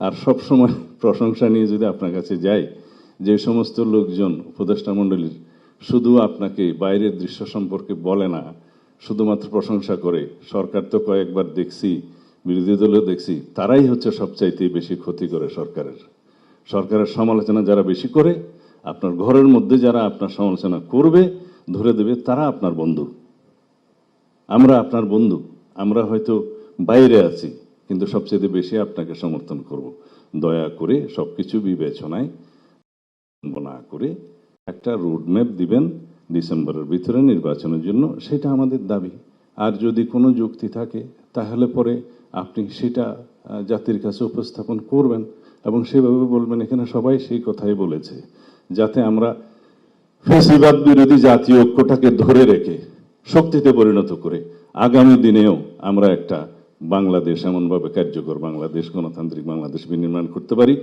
আর সব সময় প্রশংসা নিয়ে যদি আপনার কাছে যাই, যে সমস্ত লোকজন উপদেষ্টা মণ্ডলীর শুধু আপনাকে বাইরের দৃশ্য সম্পর্কে বলে না, শুধুমাত্র প্রশংসা করে, সরকার তো কয়েকবার দেখছি, বিরোধী দলেও দেখছি, তারাই হচ্ছে সবচাইতে বেশি ক্ষতি করে সরকারের সমালোচনা যারা বেশি করে, আপনার ঘরের মধ্যে যারা আপনার সমালোচনা করবে, ধরে দেবে, তারা আপনার বন্ধু। আমরা আপনার বন্ধু, আমরা হয়তো বাইরে আছি, কিন্তু সবচেয়ে বেশি আপনাকে সমর্থন করব। দয়া করে সবকিছু বিবেচনায় না করে একটা রোডম্যাপ দিবেন ডিসেম্বরের ভিতরে নির্বাচনের জন্য, সেটা আমাদের দাবি। আর যদি কোনো যুক্তি থাকে তাহলে পরে আপনি সেটা জাতির কাছে উপস্থাপন করবেন এবং সেভাবে বলবেন। এখানে সবাই সেই কথাই বলেছে, যাতে আমরা ফ্যাসিবাদ বিরোধী জাতীয় ঐক্যটাকে ধরে রেখে শক্তিতে পরিণত করে আগামী দিনেও আমরা একটা বাংলাদেশ, এমনভাবে কার্যকর বাংলাদেশ, গণতান্ত্রিক বাংলাদেশ বিনির্মাণ করতে পারি।